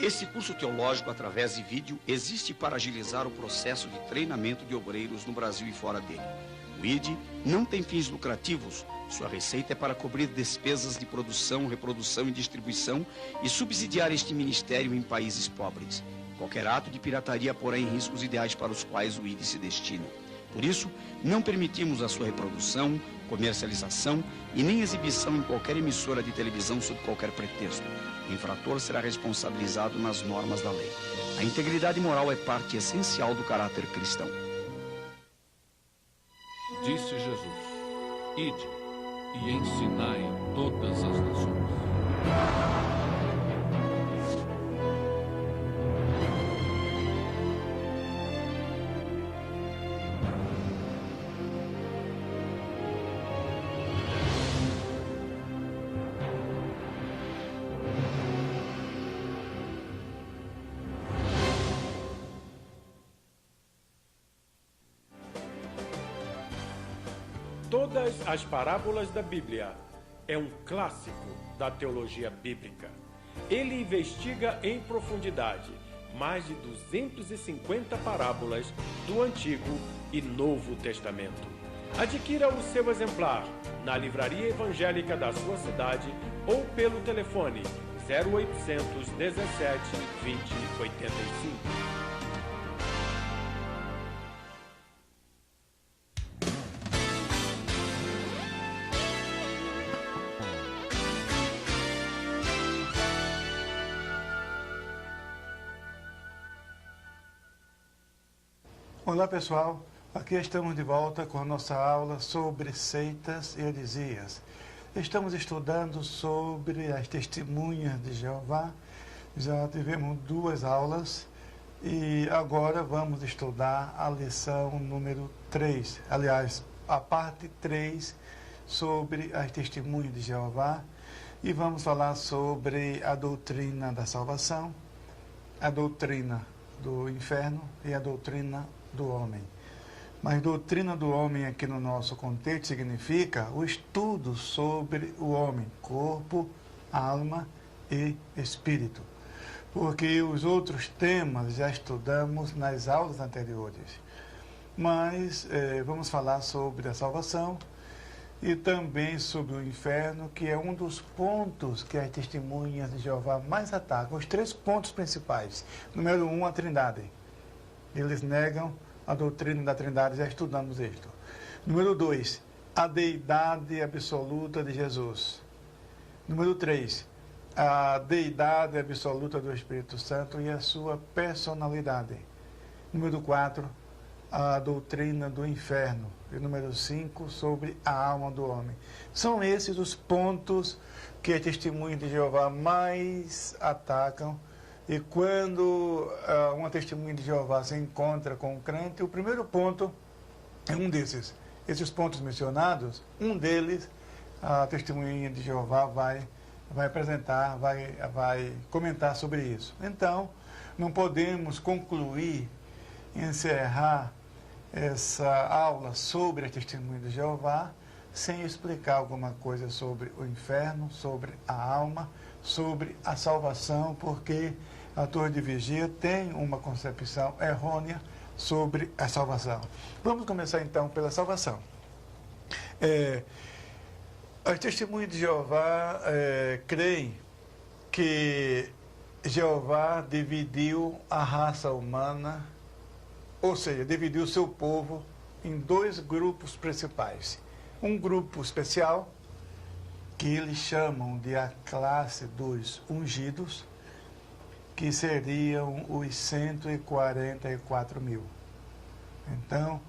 Este curso teológico, através de vídeo, existe para agilizar o processo de treinamento de obreiros no Brasil e fora dele. O ID não tem fins lucrativos. Sua receita é para cobrir despesas de produção, reprodução e distribuição e subsidiar este ministério em países pobres. Qualquer ato de pirataria porá em risco os ideais para os quais o ID se destina. Por isso, não permitimos a sua reprodução, comercialização e nem exibição em qualquer emissora de televisão sob qualquer pretexto. O infrator será responsabilizado nas normas da lei. A integridade moral é parte essencial do caráter cristão. Disse Jesus: Ide e ensinai todas as nações. Todas as parábolas da Bíblia é um clássico da teologia bíblica. Ele investiga em profundidade mais de 250 parábolas do Antigo e Novo Testamento. Adquira o seu exemplar na livraria evangélica da sua cidade ou pelo telefone 0800 17 20 85. Olá pessoal, aqui estamos de volta com a nossa aula sobre seitas e heresias. Estamos estudando sobre as testemunhas de Jeová, já tivemos 2 aulas e agora vamos estudar a lição número 3, aliás, a parte 3 sobre as testemunhas de Jeová e vamos falar sobre a doutrina da salvação, a doutrina do inferno e a doutrina do homem. Mas doutrina do homem aqui no nosso contexto significa o estudo sobre o homem, corpo, alma e espírito. Porque os outros temas já estudamos nas aulas anteriores. Mas vamos falar sobre a salvação e também sobre o inferno, que é um dos pontos que as testemunhas de Jeová mais atacam. Os 3 pontos principais. Número 1, a Trindade. Eles negam a doutrina da Trindade, já estudamos isto. Número 2, a deidade absoluta de Jesus. Número 3, a deidade absoluta do Espírito Santo e a sua personalidade. Número 4, a doutrina do inferno. E número 5, sobre a alma do homem. São esses os pontos que as testemunhas de Jeová mais atacam. E quando uma testemunha de Jeová se encontra com um crente, o primeiro ponto é um desses. Esses pontos mencionados, um deles, a testemunha de Jeová vai apresentar, vai comentar sobre isso. Então, não podemos concluir, encerrar essa aula sobre a testemunha de Jeová sem explicar alguma coisa sobre o inferno, sobre a alma, sobre a salvação, porque a Torre de Vigia tem uma concepção errônea sobre a salvação. Vamos começar então pela salvação. As testemunhas de Jeová creem que Jeová dividiu a raça humana, ou seja, dividiu o seu povo em 2 grupos principais. Um grupo especial, que eles chamam de a classe dos ungidos, que seriam os 144 mil. Então,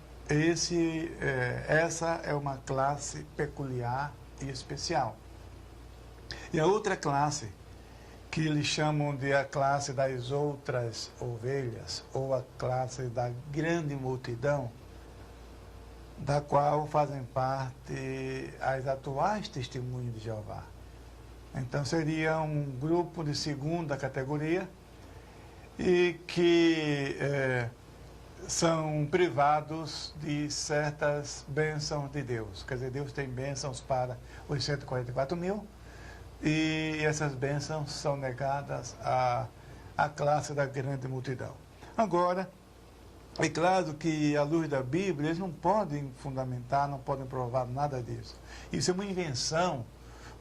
essa é uma classe peculiar e especial. E a outra classe, que eles chamam de a classe das outras ovelhas, ou a classe da grande multidão, da qual fazem parte as atuais testemunhas de Jeová. Então seria um grupo de segunda categoria e que são privados de certas bênçãos de Deus. Quer dizer, Deus tem bênçãos para os 144 mil e essas bênçãos são negadas a classe da grande multidão. Agora, é claro que, à luz da Bíblia, eles não podem fundamentar, não podem provar nada disso. Isso é uma invenção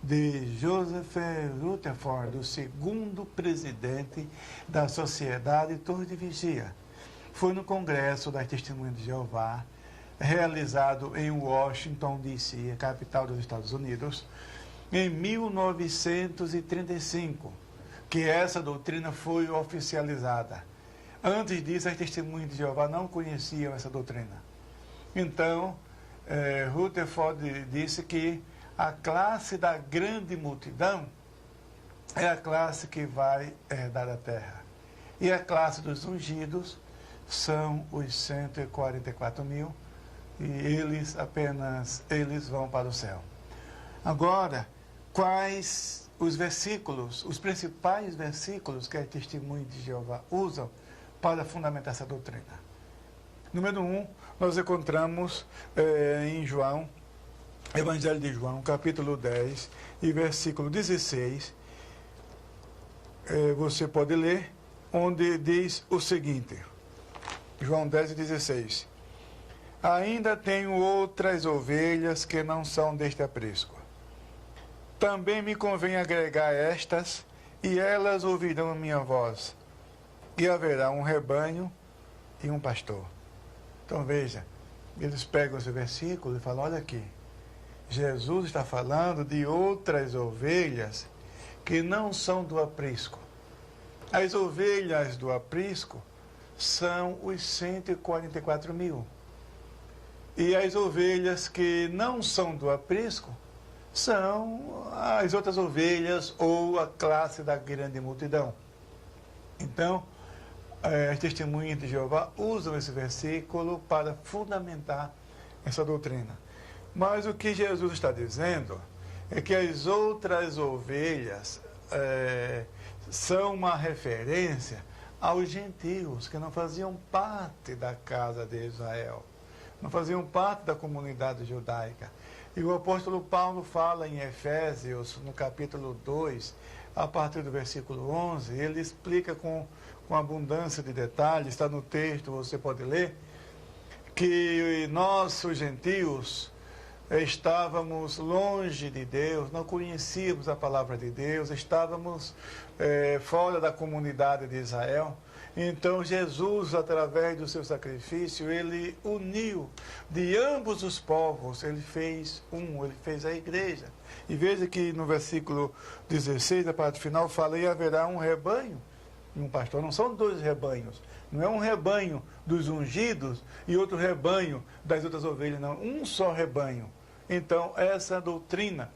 de Joseph Rutherford, o segundo presidente da Sociedade Torre de Vigia. Foi no Congresso das Testemunhas de Jeová, realizado em Washington, D.C., a capital dos Estados Unidos, em 1935, que essa doutrina foi oficializada. Antes disso, as Testemunhas de Jeová não conheciam essa doutrina. Então, Rutherford disse que a classe da grande multidão é a classe que vai herdar a terra. E a classe dos ungidos são os 144 mil, e eles vão para o céu. Agora, quais os versículos, os principais versículos que as Testemunhas de Jeová usam para fundamentar essa doutrina? Número 1, nós encontramos em João, Evangelho de João, capítulo 10 e versículo 16, você pode ler, onde diz o seguinte, João 10 e 16, ainda tenho outras ovelhas que não são deste aprisco. Também me convém agregar estas, e elas ouvirão a minha voz, e haverá um rebanho e um pastor. Então veja, eles pegam esse versículo e falam, olha aqui, Jesus está falando de outras ovelhas que não são do aprisco. As ovelhas do aprisco são os 144 mil. E as ovelhas que não são do aprisco são as outras ovelhas ou a classe da grande multidão. Então, as Testemunhas de Jeová usam esse versículo para fundamentar essa doutrina. Mas o que Jesus está dizendo é que as outras ovelhas são uma referência aos gentios que não faziam parte da casa de Israel, não faziam parte da comunidade judaica. E o apóstolo Paulo fala em Efésios, no capítulo 2, a partir do versículo 11, ele explica com abundância de detalhes, está no texto, você pode ler, que nós, os gentios, estávamos longe de Deus, não conhecíamos a palavra de Deus, estávamos fora da comunidade de Israel. Então Jesus, através do seu sacrifício, ele uniu de ambos os povos, ele fez ele fez a igreja. E veja que no versículo 16, da parte final, fala, e haverá um rebanho e um pastor. Não são dois rebanhos, não é um rebanho dos ungidos e outro rebanho das outras ovelhas, não, um só rebanho. Então, essa doutrina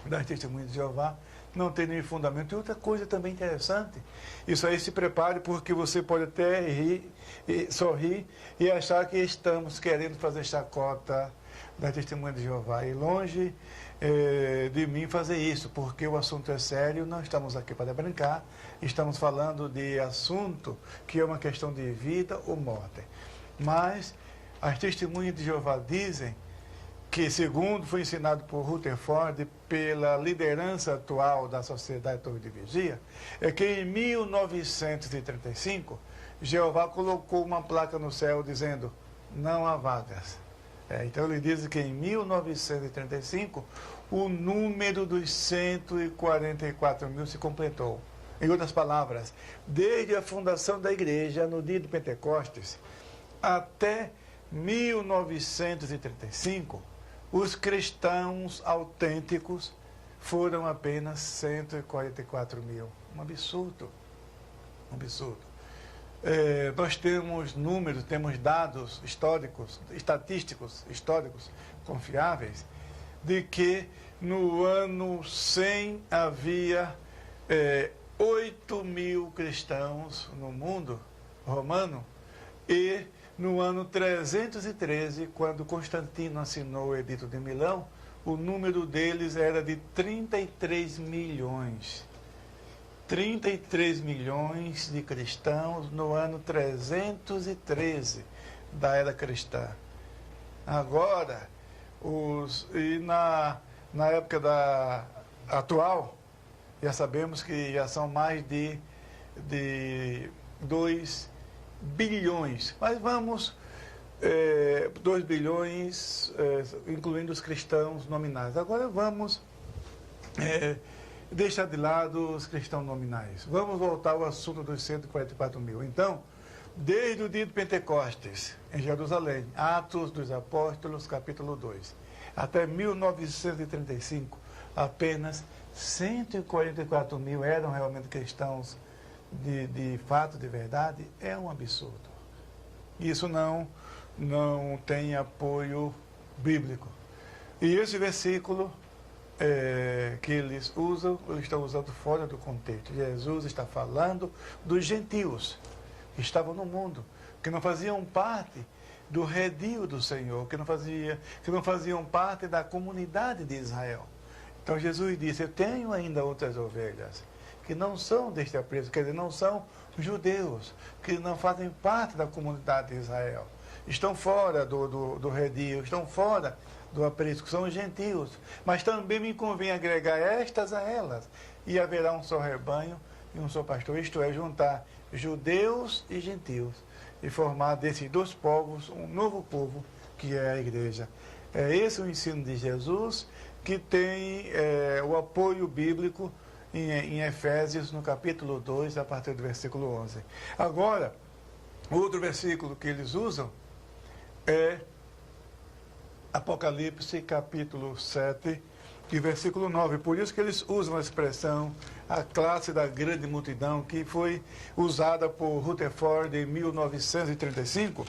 das Testemunhas de Jeová não tem nenhum fundamento. E outra coisa também interessante, isso aí se prepare, porque você pode até sorrir e achar que estamos querendo fazer chacota das Testemunhas de Jeová. E longe de mim fazer isso, porque o assunto é sério, não estamos aqui para brincar, estamos falando de assunto que é uma questão de vida ou morte. Mas as Testemunhas de Jeová dizem que, segundo foi ensinado por Rutherford, pela liderança atual da Sociedade Torre de Vigia, é que em 1935, Jeová colocou uma placa no céu dizendo, não há vagas. Então ele diz que em 1935, o número dos 144 mil se completou. Em outras palavras, desde a fundação da igreja, no dia de Pentecostes, até 1935, os cristãos autênticos foram apenas 144 mil. Um absurdo. Um absurdo. Nós temos números, temos dados históricos, estatísticos históricos confiáveis, de que no ano 100 havia 8 mil cristãos no mundo romano, e no ano 313, quando Constantino assinou o Edito de Milão, o número deles era de 33 milhões. 33 milhões de cristãos no ano 313 da era cristã. Agora, na época atual, já sabemos que já são mais de de 2 bilhões. Mas vamos, 2 bilhões, incluindo os cristãos nominais. Agora vamos deixar de lado os cristãos nominais. Vamos voltar ao assunto dos 144 mil. Então, desde o dia de Pentecostes, em Jerusalém, Atos dos Apóstolos, capítulo 2, até 1935, apenas 144 mil eram realmente cristãos de fato, de verdade. É um absurdo. Isso não tem apoio bíblico. E esse versículo que eles estão usando fora do contexto. Jesus está falando dos gentios que estavam no mundo, que não faziam parte do redil do Senhor, que não faziam parte da comunidade de Israel. Então Jesus disse: eu tenho ainda outras ovelhas que não são deste apreço, quer dizer, não são judeus, que não fazem parte da comunidade de Israel. Estão fora do redil, estão fora do apreço, que são os gentios. Mas também me convém agregar estas a elas, e haverá um só rebanho e um só pastor, isto é, juntar judeus e gentios, e formar desses dois povos um novo povo, que é a igreja. É esse o ensino de Jesus, que tem o apoio bíblico em Efésios, no capítulo 2, a partir do versículo 11. Agora, outro versículo que eles usam é Apocalipse, capítulo 7, e versículo 9. Por isso que eles usam a expressão a classe da grande multidão, que foi usada por Rutherford em 1935.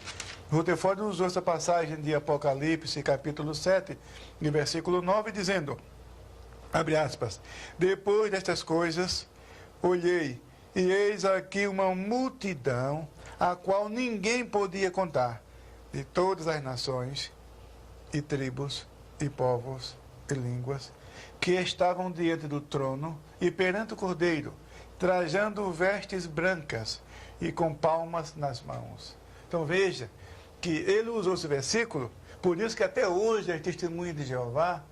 Rutherford usou essa passagem de Apocalipse, capítulo 7, e versículo 9, dizendo, abre aspas, depois destas coisas, olhei, e eis aqui uma multidão, a qual ninguém podia contar, de todas as nações, e tribos, e povos, e línguas, que estavam diante do trono e perante o Cordeiro, trajando vestes brancas e com palmas nas mãos. Então veja que ele usou esse versículo, por isso que até hoje as testemunhas de Jeová,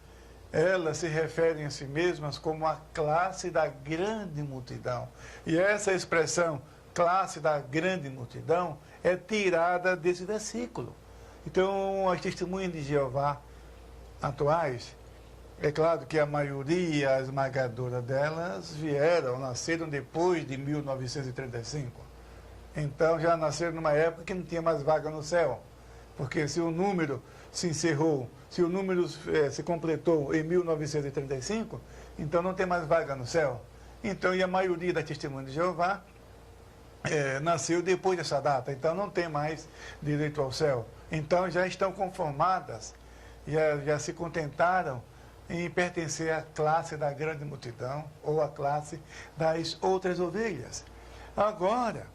elas se referem a si mesmas como a classe da grande multidão. E essa expressão, classe da grande multidão, é tirada desse versículo. Então, as testemunhas de Jeová atuais, é claro que a maioria esmagadora delas nasceram depois de 1935. Então, já nasceram numa época que não tinha mais vaga no céu. Porque se o número se encerrou, se o número se completou em 1935, então não tem mais vaga no céu. Então, e a maioria das testemunhas de Jeová nasceu depois dessa data, então não tem mais direito ao céu. Então já estão conformadas, já se contentaram em pertencer à classe da grande multidão ou à classe das outras ovelhas. Agora,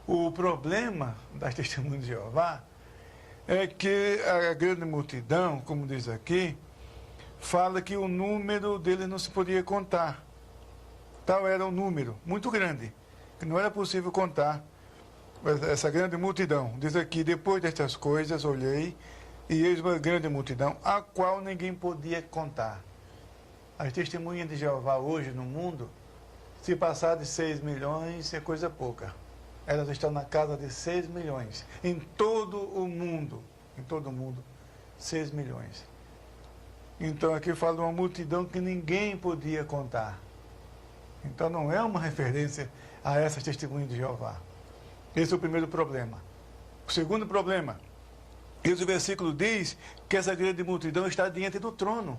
o problema das testemunhas de Jeová é que a grande multidão, como diz aqui, fala que o número deles não se podia contar. Tal era um número muito grande, que não era possível contar essa grande multidão. Diz aqui, depois destas coisas, olhei, e eis uma grande multidão, a qual ninguém podia contar. As testemunhas de Jeová hoje no mundo, se passar de 6 milhões, é coisa pouca. Elas estão na casa de 6 milhões. Em todo o mundo, 6 milhões. Então aqui fala de uma multidão que ninguém podia contar. Então não é uma referência a essas testemunhas de Jeová. Esse é o primeiro problema. O segundo problema, esse versículo diz que essa grande multidão está diante do trono.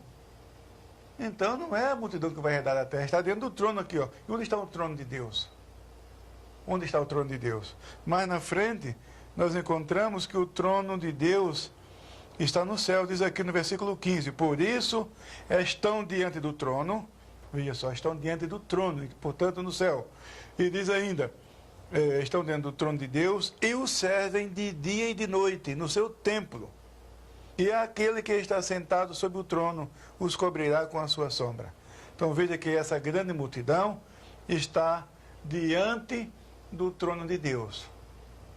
Então não é a multidão que vai herdar a terra, está diante do trono aqui, ó. E onde está o trono de Deus? Onde está o trono de Deus? Mais na frente, nós encontramos que o trono de Deus está no céu, diz aqui no versículo 15. Por isso, estão diante do trono, veja só, estão diante do trono, portanto no céu. E diz ainda, estão diante do trono de Deus e o servem de dia e de noite, no seu templo. E aquele que está sentado sobre o trono os cobrirá com a sua sombra. Então veja que essa grande multidão está diante do trono de Deus.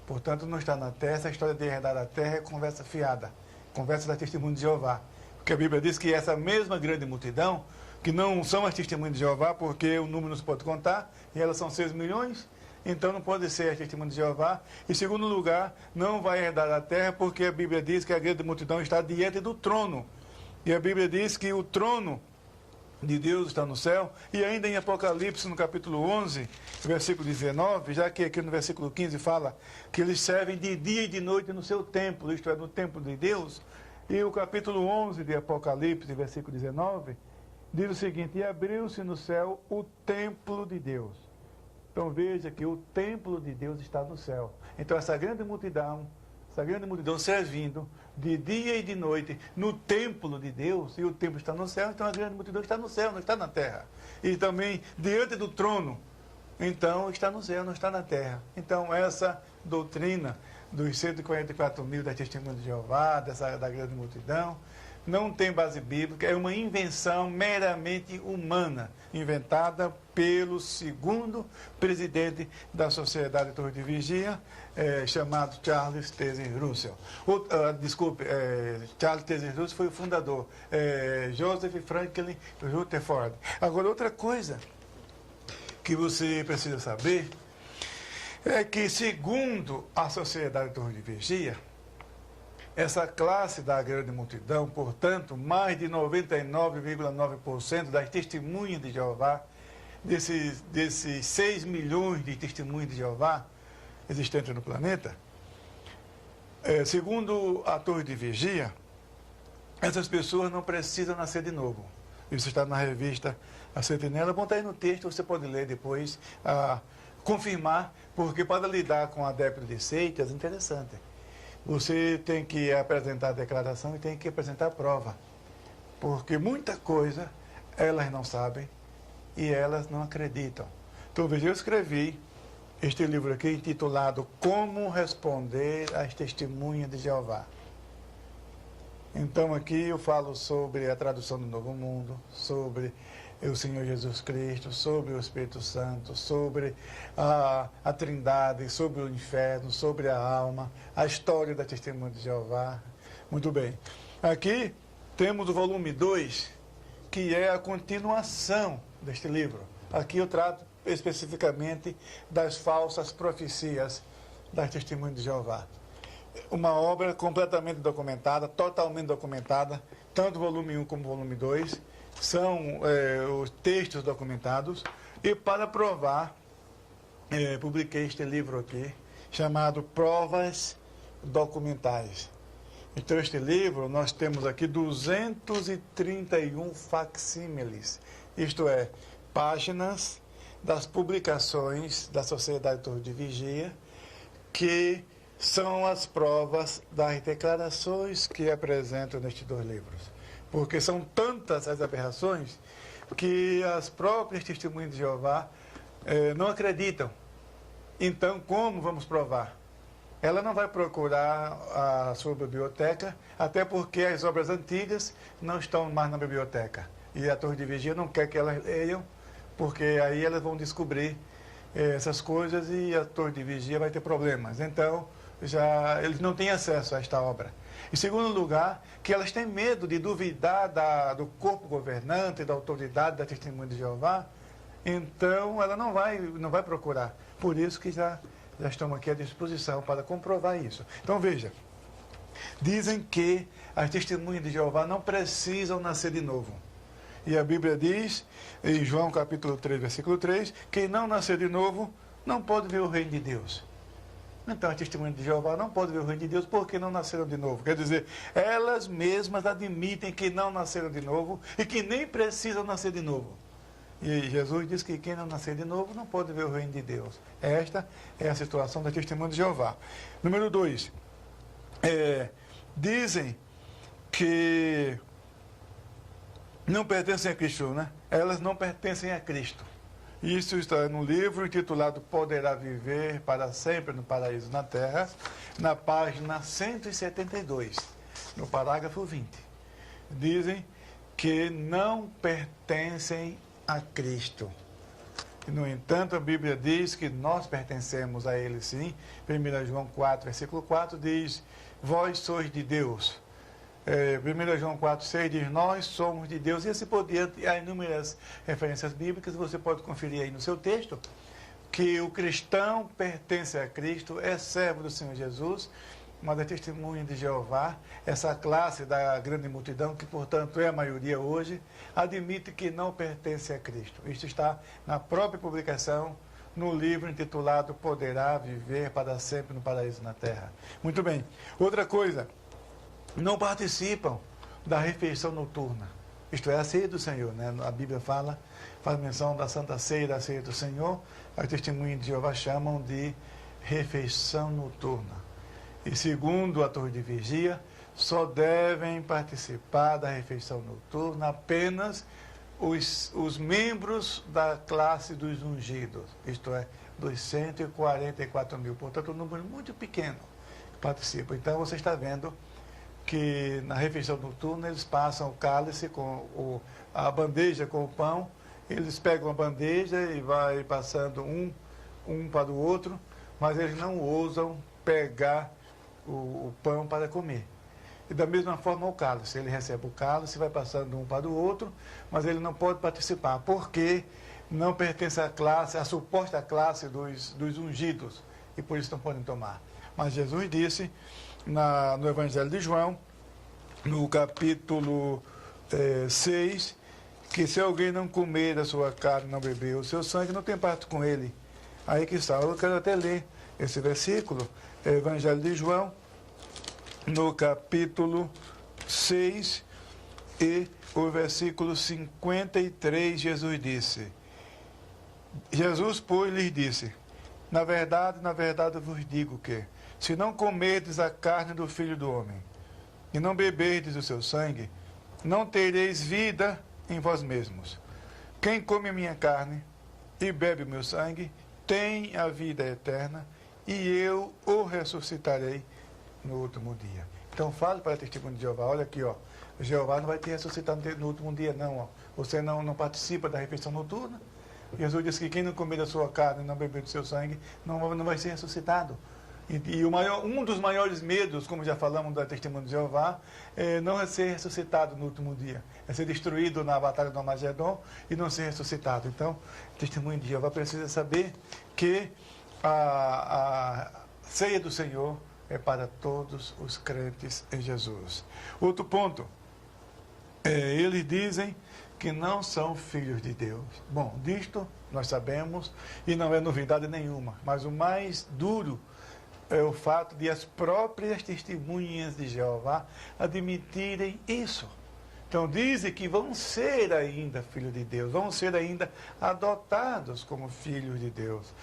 Portanto, não está na terra. Essa história de herdar a terra é conversa fiada, conversa da testemunha de Jeová. Porque a Bíblia diz que essa mesma grande multidão que não são as testemunhas de Jeová, porque o número não se pode contar, e elas são 6 milhões, então não pode ser as testemunhas de Jeová. Em segundo lugar, não vai herdar a terra, porque a Bíblia diz que a grande multidão está diante do trono. E a Bíblia diz que o trono de Deus está no céu, e ainda em Apocalipse, no capítulo 11, versículo 19, já que aqui no versículo 15 fala que eles servem de dia e de noite no seu templo, isto é, no templo de Deus, e o capítulo 11 de Apocalipse, versículo 19, diz o seguinte: e abriu-se no céu o templo de Deus. Então veja que o templo de Deus está no céu. Então essa grande multidão servindo de dia e de noite no templo de Deus, e o templo está no céu, então a grande multidão está no céu, não está na terra. E também diante do trono, então está no céu, não está na terra. Então essa doutrina dos 144 mil da Testemunha de Jeová, da grande multidão, não tem base bíblica, é uma invenção meramente humana, inventada pelo segundo presidente da Sociedade Torre de Vigia, chamado Charles Taze Russell. Charles Taze Russell foi o fundador, Joseph Franklin Rutherford. Agora, outra coisa que você precisa saber é que, segundo a Sociedade Torre de Vigia, essa classe da grande multidão, portanto, mais de 99,9% das testemunhas de Jeová, desses 6 milhões de testemunhas de Jeová existentes no planeta, segundo a Torre de Vigia, essas pessoas não precisam nascer de novo. Isso está na revista A Sentinela. Bom, está aí no texto, você pode ler depois, confirmar, porque para lidar com adeptos de seitas é interessante. Você tem que apresentar a declaração e tem que apresentar a prova. Porque muita coisa elas não sabem e elas não acreditam. Então, veja, eu escrevi este livro aqui intitulado Como Responder às Testemunhas de Jeová. Então, aqui eu falo sobre a tradução do Novo Mundo, sobre o Senhor Jesus Cristo, sobre o Espírito Santo, sobre a Trindade, sobre o inferno, sobre a alma, a história da Testemunha de Jeová. Muito bem. Aqui temos o volume 2, que é a continuação deste livro. Aqui eu trato especificamente das falsas profecias das Testemunhas de Jeová. Uma obra completamente documentada, totalmente documentada, tanto o volume 1 como o volume 2. São os textos documentados, e para provar, publiquei este livro aqui, chamado Provas Documentais. Então, este livro, nós temos aqui 231 facsímiles, isto é, páginas das publicações da Sociedade Torre de Vigia, que são as provas das declarações que apresentam nestes 2 livros. Porque são tantas as aberrações que as próprias testemunhas de Jeová não acreditam. Então, como vamos provar? Ela não vai procurar a sua biblioteca, até porque as obras antigas não estão mais na biblioteca. E a Torre de Vigia não quer que elas leiam, porque aí elas vão descobrir essas coisas e a Torre de Vigia vai ter problemas. Então, eles não têm acesso a esta obra. Em segundo lugar, que elas têm medo de duvidar do corpo governante, da autoridade da Testemunha de Jeová, então ela não vai procurar. Por isso que já estamos aqui à disposição para comprovar isso. Então veja, dizem que as Testemunhas de Jeová não precisam nascer de novo. E a Bíblia diz, em João capítulo 3, versículo 3, quem não nascer de novo não pode ver o reino de Deus. Então, a Testemunha de Jeová não pode ver o reino de Deus porque não nasceram de novo. Quer dizer, elas mesmas admitem que não nasceram de novo e que nem precisam nascer de novo. E Jesus diz que quem não nascer de novo não pode ver o reino de Deus. Esta é a situação da Testemunha de Jeová. Número 2. Dizem que não pertencem a Cristo, né? Elas não pertencem a Cristo. Isso está no livro intitulado Poderá Viver para Sempre no Paraíso na Terra, na página 172, no parágrafo 20. Dizem que não pertencem a Cristo. No entanto, a Bíblia diz que nós pertencemos a Ele, sim. 1 João 4, versículo 4 diz: vós sois de Deus, 1 João 4,6 diz, nós somos de Deus, e assim por diante, há inúmeras referências bíblicas, você pode conferir aí no seu texto, que o cristão pertence a Cristo, é servo do Senhor Jesus, mas é testemunha de Jeová. Essa classe da grande multidão, que portanto é a maioria hoje, admite que não pertence a Cristo. Isto está na própria publicação, no livro intitulado Poderá Viver para Sempre no Paraíso na Terra. Muito bem. Outra coisa, não participam da refeição noturna. Isto é, a ceia do Senhor, né? A Bíblia faz menção da Santa Ceia e da Ceia do Senhor. As testemunhas de Jeová chamam de refeição noturna. E segundo a Torre de Vigia, só devem participar da refeição noturna apenas os membros da classe dos ungidos, isto é, dos 144 mil. Portanto, um número muito pequeno que participa. Então, você está vendo que na refeição noturna eles passam o cálice com a bandeja com o pão, eles pegam a bandeja e vai passando um para o outro, mas eles não ousam pegar o pão para comer. E da mesma forma o cálice, ele recebe o cálice, vai passando um para o outro, mas ele não pode participar, porque não pertence à classe, à suposta classe dos ungidos, e por isso não podem tomar. Mas Jesus disse no Evangelho de João, no capítulo 6, que se alguém não comer da sua carne, não beber o seu sangue, não tem parte com ele. Aí que está. Eu quero até ler esse versículo, Evangelho de João, no capítulo 6, e o versículo 53, Jesus disse, pois, lhes disse, na verdade eu vos digo que, se não comerdes a carne do Filho do Homem, e não beberdes o seu sangue, não tereis vida em vós mesmos. Quem come a minha carne e bebe o meu sangue, tem a vida eterna, e eu o ressuscitarei no último dia. Então fale para o testemunho de Jeová, olha aqui, ó, Jeová não vai te ressuscitar no último dia, não, ó. Você não participa da refeição noturna. Jesus disse que quem não comer da sua carne e não beber do seu sangue, não vai ser ressuscitado. E um dos maiores medos, como já falamos da testemunho de Jeová, é não ser ressuscitado no último dia. É ser destruído na batalha do Armagedon e não ser ressuscitado. Então, o testemunho de Jeová precisa saber que a ceia do Senhor é para todos os crentes em Jesus. Outro ponto, eles dizem que não são filhos de Deus. Bom, disto nós sabemos e não é novidade nenhuma, mas o mais duro é o fato de as próprias testemunhas de Jeová admitirem isso. Então dizem que vão ser ainda filhos de Deus, vão ser ainda adotados como filhos de Deus.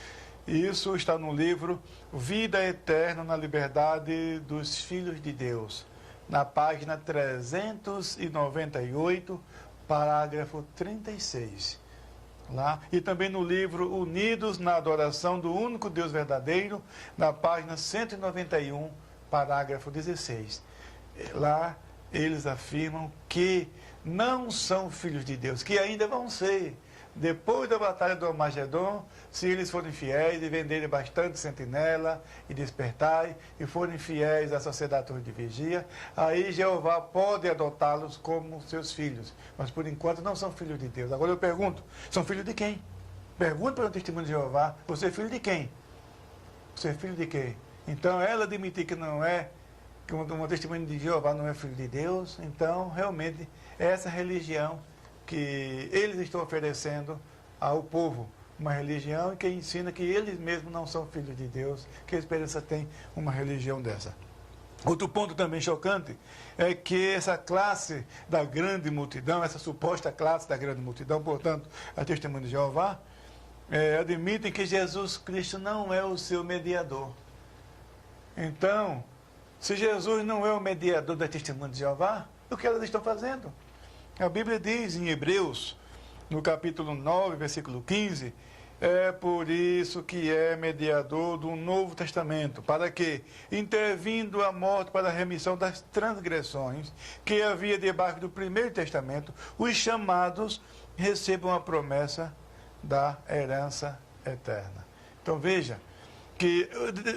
Isso está no livro Vida Eterna na Liberdade dos Filhos de Deus, na página 398, parágrafo 36. Lá. E também no livro Unidos na Adoração do Único Deus Verdadeiro, na página 191, parágrafo 16. Lá eles afirmam que não são filhos de Deus, que ainda vão ser. Depois da batalha do Armagedon, se eles forem fiéis e venderem bastante sentinela e despertarem, e forem fiéis à sociedade de vigia, aí Jeová pode adotá-los como seus filhos. Mas por enquanto não são filhos de Deus. Agora eu pergunto, são filhos de quem? Pergunto para o testemunho de Jeová, você é filho de quem? Você é filho de quem? Então ela admitir que não é, que uma testemunha de Jeová não é filho de Deus, então realmente essa religião que eles estão oferecendo ao povo, uma religião que ensina que eles mesmos não são filhos de Deus, que a esperança tem uma religião dessa. Outro ponto também chocante é que essa classe da grande multidão, essa suposta classe da grande multidão, portanto, a testemunha de Jeová, admitem que Jesus Cristo não é o seu mediador. Então, se Jesus não é o mediador da testemunha de Jeová, o que elas estão fazendo? A Bíblia diz em Hebreus, no capítulo 9, versículo 15, é por isso que é mediador do Novo Testamento, para que, intervindo a morte para a remissão das transgressões que havia debaixo do primeiro testamento, os chamados recebam a promessa da herança eterna. Então veja, que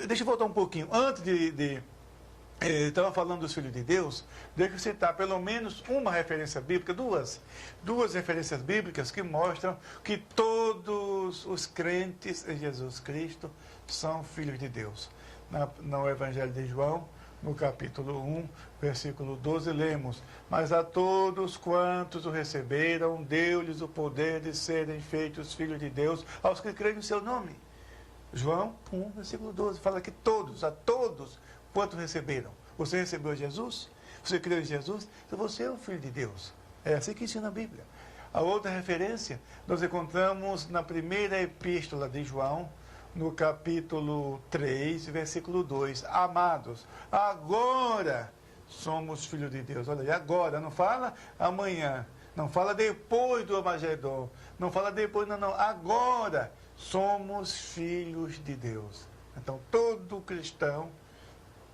deixa eu voltar um pouquinho, antes de estava falando dos filhos de Deus, deixa eu citar pelo menos uma referência bíblica, duas referências bíblicas que mostram que todos os crentes em Jesus Cristo são filhos de Deus. No Evangelho de João, no capítulo 1, versículo 12, lemos: mas a todos quantos o receberam, deu-lhes o poder de serem feitos filhos de Deus, aos que creem no seu nome. João 1, versículo 12, fala que todos, a todos quantos receberam. Você recebeu Jesus? Você creu em Jesus? Então você é o filho de Deus. É assim que ensina a Bíblia. A outra referência nós encontramos na primeira epístola de João, no capítulo 3, versículo 2. Amados, agora somos filhos de Deus. Olha aí, agora, não fala amanhã, não fala depois do Armagedon, não fala depois, não. Agora somos filhos de Deus. Então, todo cristão,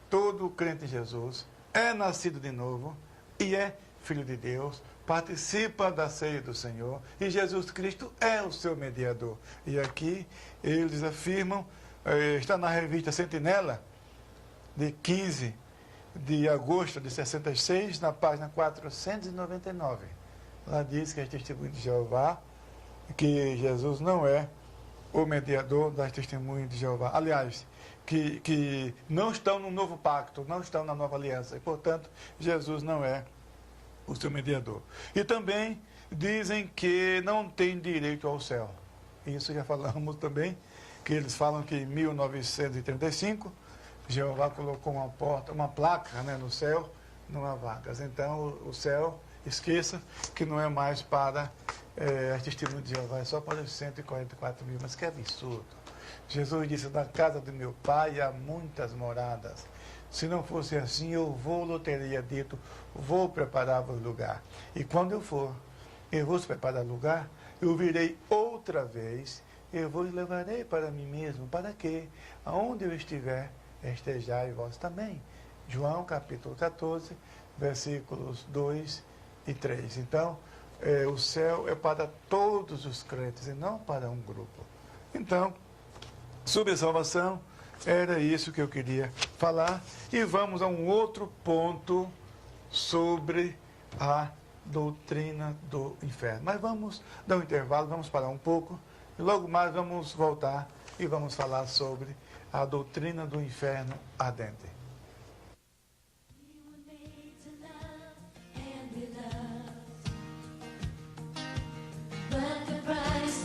todo crente em Jesus é nascido de novo e é filho de Deus, participa da ceia do Senhor, e Jesus Cristo é o seu mediador. E aqui eles afirmam, está na revista Sentinela, de 15 de agosto de 66, na página 499. Lá diz que é testemunho de Jeová, que Jesus não é o mediador das testemunhas de Jeová. Aliás, que não estão no novo pacto, não estão na nova aliança. E, portanto, Jesus não é o seu mediador. E também dizem que não tem direito ao céu. Isso já falamos também, que eles falam que em 1935, Jeová colocou uma placa, né, no céu, não há vagas. Então, o céu, esqueça que não é mais para as testemunhas de Jeová, é só para os 144 mil. Mas que absurdo. Jesus disse: na casa de meu pai há muitas moradas. Se não fosse assim, eu teria dito, vou preparar-vos lugar. E quando eu for, eu vos preparar lugar, eu virei outra vez, eu vos levarei para mim mesmo, para que, aonde eu estiver, estejai vós também. João capítulo 14, versículos 2 e 3. Então, o céu é para todos os crentes e não para um grupo. Então, sobre a salvação, era isso que eu queria falar. E vamos a um outro ponto sobre a doutrina do inferno. Mas vamos dar um intervalo, vamos parar um pouco. E logo mais vamos voltar e vamos falar sobre a doutrina do inferno ardente.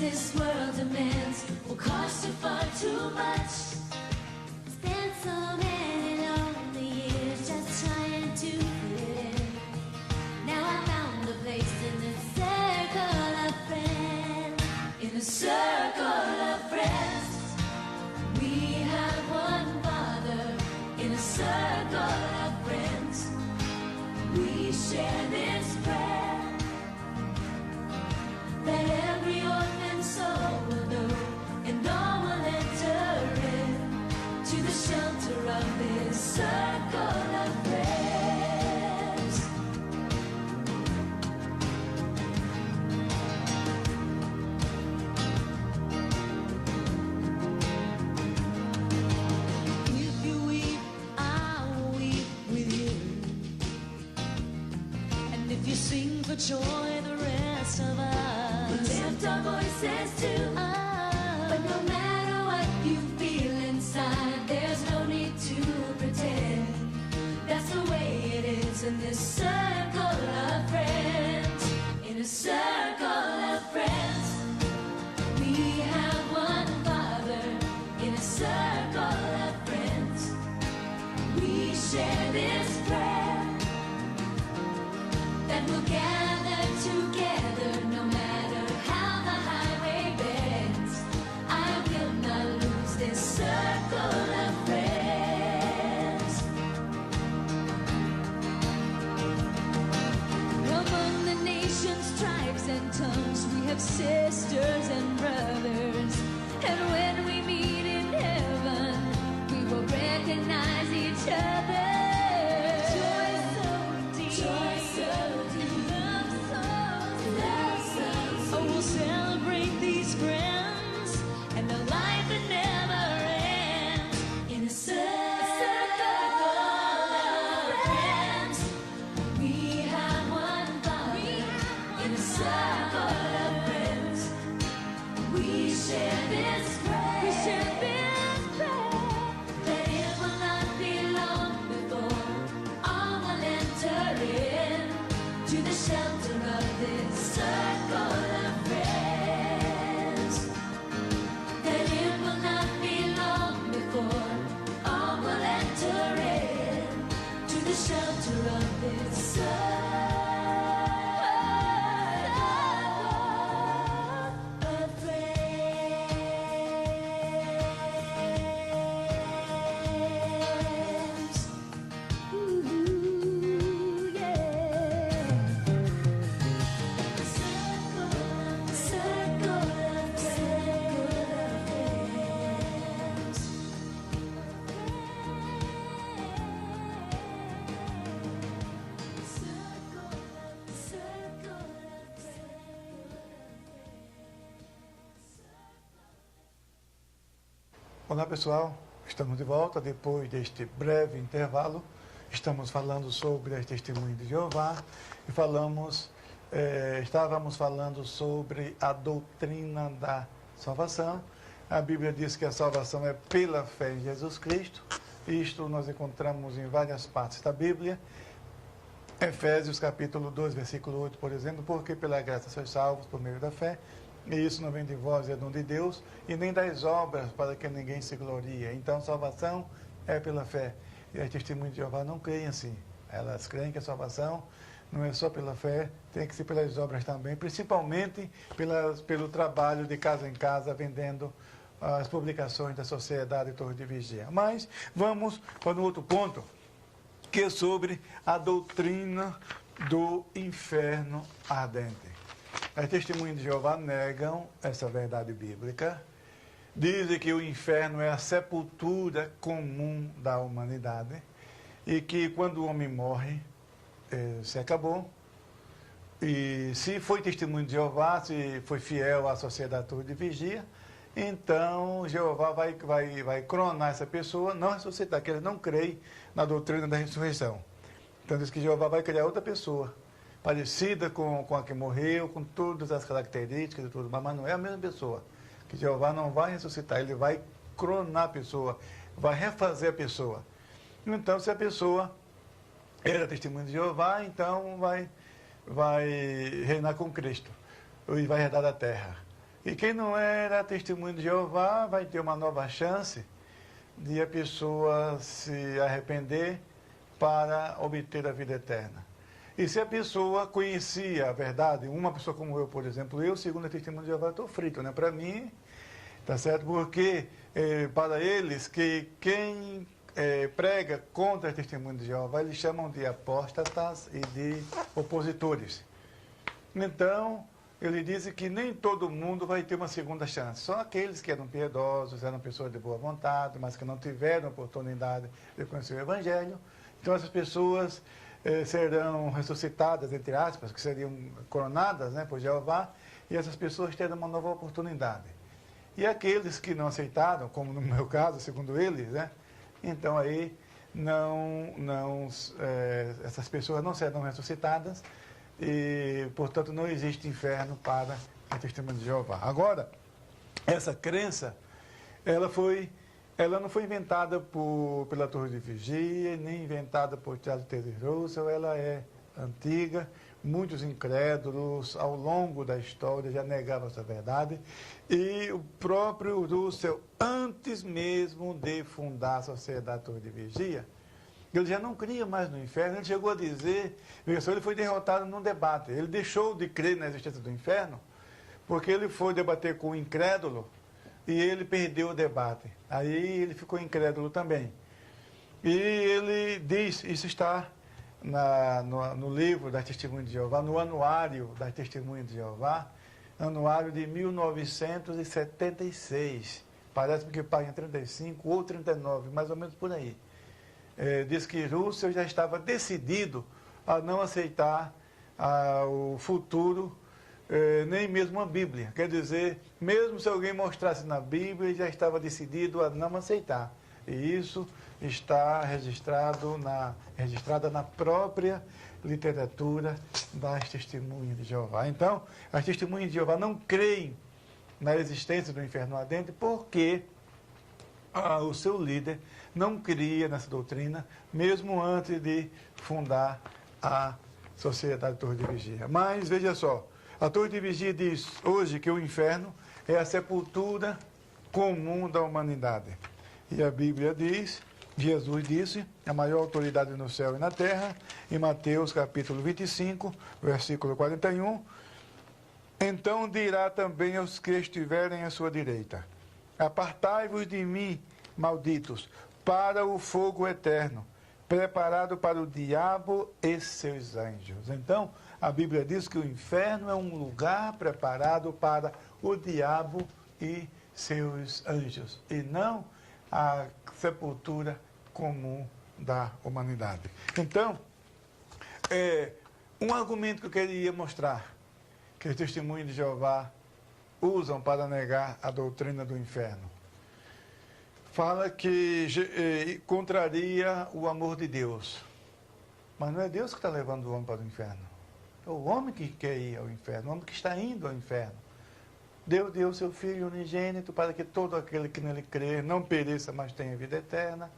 This world demands will cost you far too much. Spent so many lonely years just trying to fit in. Now I found a place in the circle of friends. In the circle of friends, we have one Father. In a circle of friends, we share this prayer that every orphan soul will know, and all will enter in to the shelter of this circle of friends. If you weep, I will weep with you, and if you sing for joy, the rest of us lift our voices too. But no matter what you feel inside, there's no need to pretend. That's the way it is in this circle of friends. In a circle of friends, we have one Father. In a circle of friends, we share this prayer that we'll gather together no matter how the highway bends. I will not lose this circle of friends. Among the nations, tribes, and tongues, we have sisters and brothers. And when we meet in heaven, we will recognize each other. the shelter of His circle of friends. Ooh, yeah. Circle of friends. Olá pessoal, estamos de volta depois deste breve intervalo. Estamos falando sobre as testemunhas de Jeová e estávamos falando sobre a doutrina da salvação. A Bíblia diz que a salvação é pela fé em Jesus Cristo. Isto nós encontramos em várias partes da Bíblia. Efésios capítulo 2, versículo 8, por exemplo, porque pela graça sois salvos por meio da fé, e isso não vem de vós, é dom de Deus, e nem das obras, para que ninguém se glorie. Então, salvação é pela fé. E as testemunhas de Jeová não creem assim. Elas creem que a salvação não é só pela fé, tem que ser pelas obras também, principalmente pelo trabalho de casa em casa, vendendo as publicações da Sociedade Torre de Vigia. Mas vamos para um outro ponto, que é sobre a doutrina do inferno ardente. As testemunhas de Jeová negam essa verdade bíblica, dizem que o inferno é a sepultura comum da humanidade e que quando o homem morre, se acabou. E se foi testemunho de Jeová, se foi fiel à Sociedade Torre de Vigia, então Jeová vai coronar essa pessoa, não ressuscitar, que ele não crê na doutrina da ressurreição. Então diz que Jeová vai criar outra pessoa, parecida com a que morreu, com todas as características e tudo, mas não é a mesma pessoa. Que Jeová não vai ressuscitar, ele vai coronar a pessoa, vai refazer a pessoa. Então, se a pessoa era testemunha de Jeová, então vai reinar com Cristo e vai herdar a terra. E quem não era testemunha de Jeová vai ter uma nova chance de a pessoa se arrepender para obter a vida eterna. E se a pessoa conhecia a verdade, uma pessoa como eu, por exemplo, eu, segundo a testemunha de Jeová, estou frito, né? Para mim, tá certo? Porque para eles, que quem prega contra a testemunha de Jeová, eles chamam de apóstatas e de opositores. Então, ele diz que nem todo mundo vai ter uma segunda chance. Só aqueles que eram piedosos, eram pessoas de boa vontade, mas que não tiveram oportunidade de conhecer o Evangelho. Então, essas pessoas serão ressuscitadas, entre aspas, que seriam coronadas, né, por Jeová, e essas pessoas terão uma nova oportunidade. E aqueles que não aceitaram, como no meu caso, segundo eles, né, então aí essas pessoas não serão ressuscitadas e, portanto, não existe inferno para a testemunha de Jeová. Agora, essa crença, ela não foi inventada pela Torre de Vigia, nem inventada por Charles Taze Russell, ela é antiga, muitos incrédulos ao longo da história já negavam essa verdade, e o próprio Russell, antes mesmo de fundar a Sociedade Torre de Vigia, ele já não cria mais no inferno, ele chegou a dizer, ele foi derrotado num debate, ele deixou de crer na existência do inferno, porque ele foi debater com o incrédulo, e ele perdeu o debate. Aí ele ficou incrédulo também. E ele diz, isso está no livro das Testemunhas de Jeová, no anuário das Testemunhas de Jeová, anuário de 1976. Parece que paga 35 ou 39, mais ou menos por aí. Diz que Russell já estava decidido a não aceitar o futuro, nem mesmo a Bíblia. Quer dizer, mesmo se alguém mostrasse na Bíblia, ele já estava decidido a não aceitar. E isso está registrada na própria literatura das Testemunhas de Jeová. Então, as Testemunhas de Jeová não creem na existência do inferno ardente porque o seu líder não cria nessa doutrina, mesmo antes de fundar a Sociedade Torre de Vigia. Mas, veja só, a Torre de Vigia diz hoje que o inferno é a sepultura comum da humanidade. E a Bíblia diz Jesus disse, a maior autoridade no céu e na terra, em Mateus capítulo 25, versículo 41, então dirá também aos que estiverem à sua direita, apartai-vos de mim, malditos, para o fogo eterno, preparado para o diabo e seus anjos. Então, a Bíblia diz que o inferno é um lugar preparado para o diabo e seus anjos, e não a sepultura comum da humanidade. Então, um argumento que eu queria mostrar, que os testemunhos de Jeová usam para negar a doutrina do inferno, fala que contraria o amor de Deus. Mas não é Deus que está levando o homem para o inferno. É o homem que quer ir ao inferno, o homem que está indo ao inferno. Deus deu o seu Filho unigênito para que todo aquele que nele crer não pereça, mas tenha vida eterna.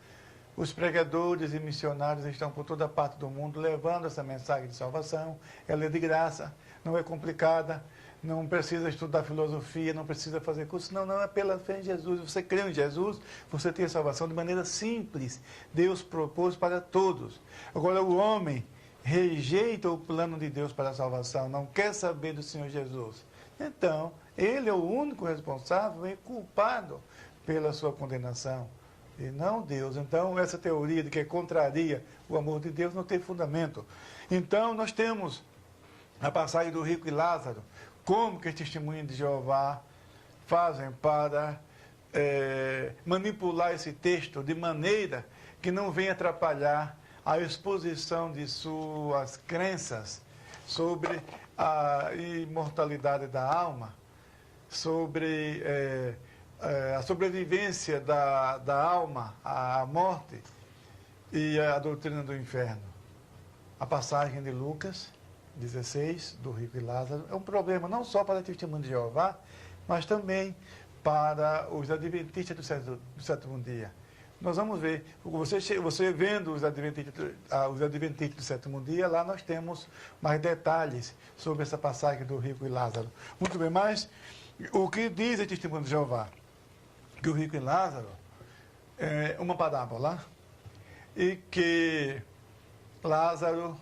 Os pregadores e missionários estão por toda parte do mundo levando essa mensagem de salvação. Ela é de graça, não é complicada, não precisa estudar filosofia, não precisa fazer curso. Não, é pela fé em Jesus. Você crê em Jesus, você tem a salvação de maneira simples. Deus propôs para todos. Agora, o homem rejeita o plano de Deus para a salvação, não quer saber do Senhor Jesus. Então, ele é o único responsável e culpado pela sua condenação, e não Deus. Então, essa teoria de que contraria o amor de Deus não tem fundamento. Então, nós temos a passagem do rico e Lázaro. Como que os testemunhos de Jeová fazem para manipular esse texto de maneira que não venha atrapalhar a exposição de suas crenças sobre a imortalidade da alma, sobre a sobrevivência da alma à morte e a doutrina do inferno. A passagem de Lucas 16, do rico e Lázaro, é um problema não só para o testemunho de Jeová, mas também para os adventistas do sétimo dia. Nós vamos ver, você vendo os adventistas do sétimo dia, lá nós temos mais detalhes sobre essa passagem do rico e Lázaro. Muito bem, mas o que diz o testemunho de Jeová? Que o rico e Lázaro é uma parábola e que Lázaro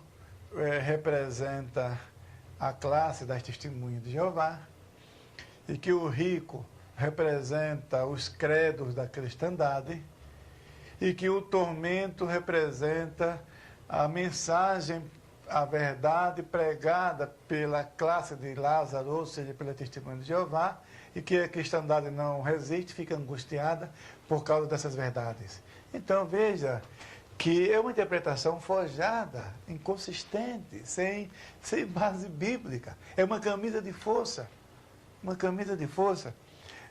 representa a classe das testemunhas de Jeová e que o rico representa os credos da cristandade e que o tormento representa a mensagem, a verdade pregada pela classe de Lázaro, ou seja, pela testemunha de Jeová, e que a cristandade não resiste, fica angustiada por causa dessas verdades. Então, veja que é uma interpretação forjada, inconsistente, sem base bíblica. É uma camisa de força. Uma camisa de força.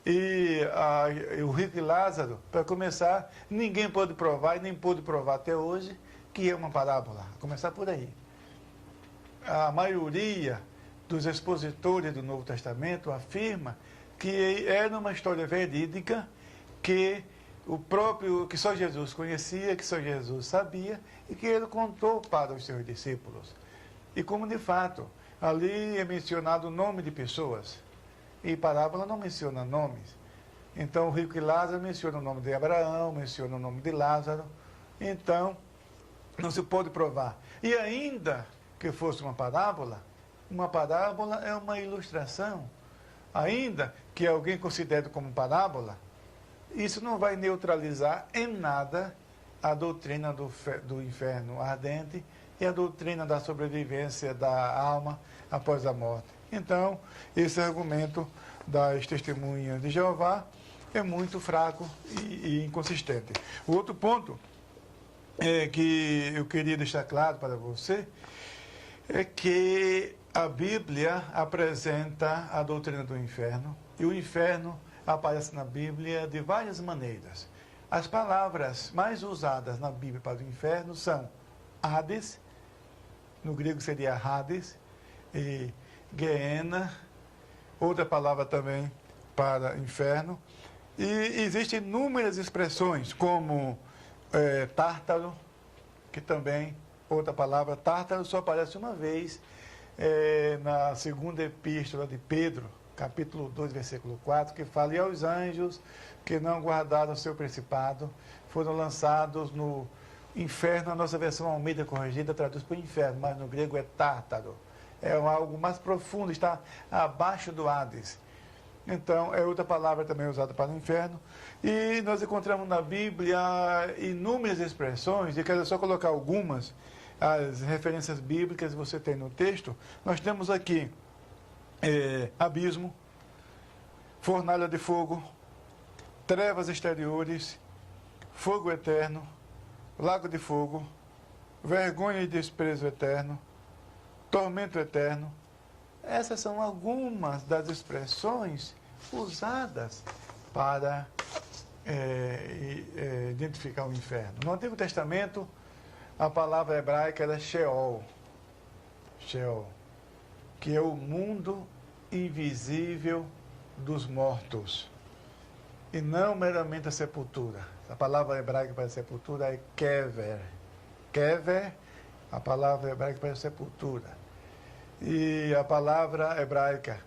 E o rico e Lázaro, para começar, ninguém pode provar, e nem pôde provar até hoje, que é uma parábola. A começar por aí. A maioria dos expositores do Novo Testamento afirma que era uma história verídica que que só Jesus conhecia, que só Jesus sabia e que ele contou para os seus discípulos. E como de fato, ali é mencionado o nome de pessoas e parábola não menciona nomes. Então o rico e Lázaro menciona o nome de Abraão, menciona o nome de Lázaro. Então, não se pode provar. E ainda que fosse uma parábola é uma ilustração. Ainda que alguém considere como parábola, isso não vai neutralizar em nada a doutrina do inferno ardente e a doutrina da sobrevivência da alma após a morte. Então, esse argumento das testemunhas de Jeová é muito fraco e inconsistente. O outro ponto que eu queria deixar claro para você é que a Bíblia apresenta a doutrina do inferno e o inferno aparece na Bíblia de várias maneiras. As palavras mais usadas na Bíblia para o inferno são Hades, no grego seria Hades, e Gehenna, outra palavra também para inferno. E existem inúmeras expressões, como Tártaro, que também, outra palavra, Tártaro só aparece uma vez na segunda epístola de Pedro, capítulo 2, versículo 4, que fala: e aos anjos que não guardaram o seu principado, foram lançados no inferno. A nossa versão Almeida Corrigida traduz para o inferno, mas no grego é Tártaro. É algo mais profundo, está abaixo do Hades. Então, é outra palavra também usada para o inferno. E nós encontramos na Bíblia inúmeras expressões, e quero só colocar algumas, as referências bíblicas que você tem no texto. Nós temos aqui abismo, fornalha de fogo, trevas exteriores, fogo eterno, lago de fogo, vergonha e desprezo eterno, tormento eterno. Essas são algumas das expressões usadas para identificar o inferno. No Antigo Testamento, a palavra hebraica era Sheol, Sheol, que é o mundo invisível dos mortos, e não meramente a sepultura. A palavra hebraica para sepultura é kever. Kever, a palavra hebraica para sepultura. E a palavra hebraica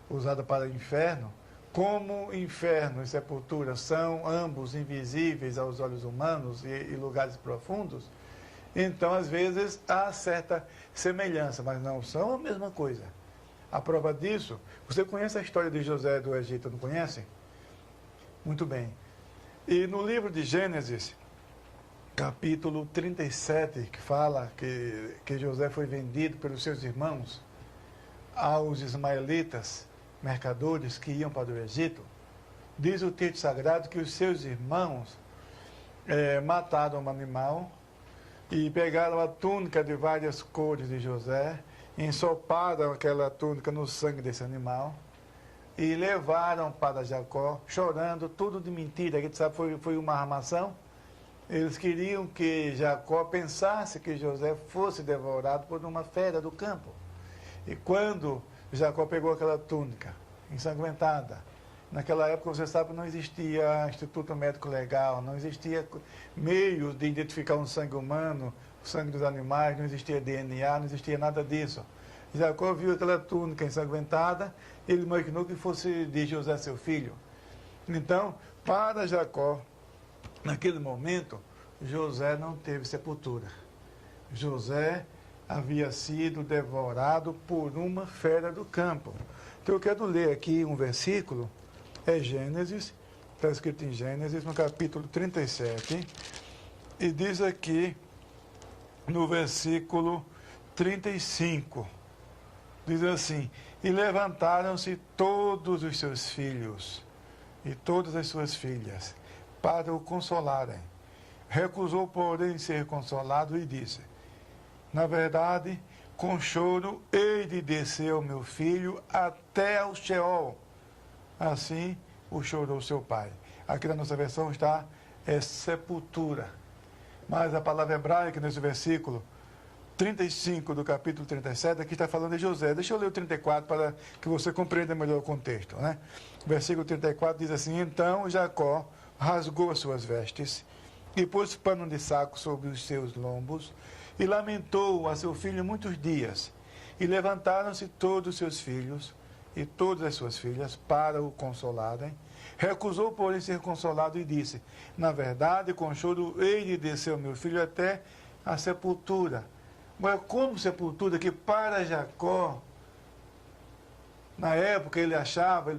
usada para inferno, como inferno e sepultura são ambos invisíveis aos olhos humanos e lugares profundos, então às vezes há certa semelhança, mas não são a mesma coisa. A prova disso, você conhece a história de José do Egito, não conhece? Muito bem. E no livro de Gênesis, capítulo 37, que fala que José foi vendido pelos seus irmãos aos ismaelitas, mercadores que iam para o Egito, diz o texto sagrado que os seus irmãos mataram um animal e pegaram a túnica de várias cores de José, ensoparam aquela túnica no sangue desse animal e levaram para Jacó, chorando, tudo de mentira. A gente sabe que foi uma armação. Eles queriam que Jacó pensasse que José fosse devorado por uma fera do campo. E quando Jacó pegou aquela túnica ensanguentada, naquela época, você sabe, não existia Instituto Médico Legal, não existia meios de identificar um sangue humano, o sangue dos animais, não existia DNA, não existia nada disso. Jacó viu aquela túnica ensanguentada, ele imaginou que fosse de José, seu filho. Então, para Jacó, naquele momento, José não teve sepultura. José havia sido devorado por uma fera do campo. Então eu quero ler aqui um versículo, é Gênesis, está escrito em Gênesis, no capítulo 37, e diz aqui, no versículo 35, diz assim: e levantaram-se todos os seus filhos e todas as suas filhas para o consolarem. Recusou, porém, ser consolado e disse: na verdade, com choro hei de descer o meu filho até ao Sheol. Assim o chorou seu pai. Aqui na nossa versão está sepultura. Mas a palavra hebraica nesse versículo 35 do capítulo 37, aqui está falando de José. Deixa eu ler o 34 para que você compreenda melhor o contexto, né? O versículo 34 diz assim: então Jacó rasgou as suas vestes e pôs pano de saco sobre os seus lombos e lamentou a seu filho muitos dias. E levantaram-se todos os seus filhos e todas as suas filhas para o consolarem. Recusou, porém, ser consolado e disse: na verdade, com choro hei de descer o meu filho até a sepultura. Mas como sepultura que para Jacó, na época ele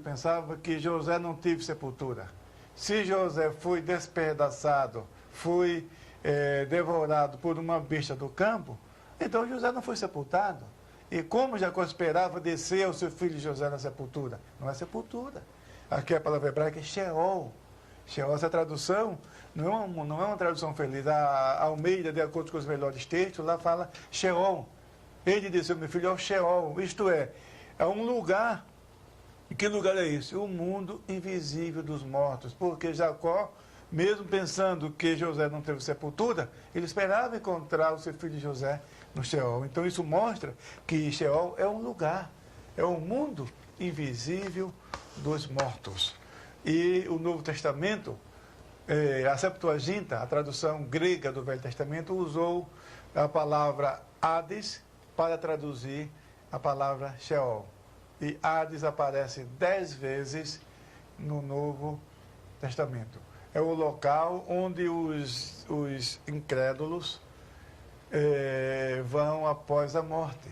pensava que José não teve sepultura. Se José foi despedaçado, foi devorado por uma besta do campo, então José não foi sepultado. E como Jacó esperava descer ao seu filho José na sepultura? Não é sepultura. Aqui a palavra hebraica é Sheol. Sheol, essa tradução não é uma tradução feliz. A Almeida, de acordo com os melhores textos, lá fala Sheol. Ele desceu, meu filho, ao Sheol. Isto é um lugar. E que lugar é esse? O mundo invisível dos mortos. Porque Jacó, mesmo pensando que José não teve sepultura, ele esperava encontrar o seu filho José no Sheol. Então isso mostra que Sheol é um lugar, é um mundo invisível dos mortos. E o Novo Testamento, a Septuaginta, a tradução grega do Velho Testamento, usou a palavra Hades para traduzir a palavra Sheol. E Hades aparece 10 vezes no Novo Testamento. é o local onde os incrédulos vão após a morte,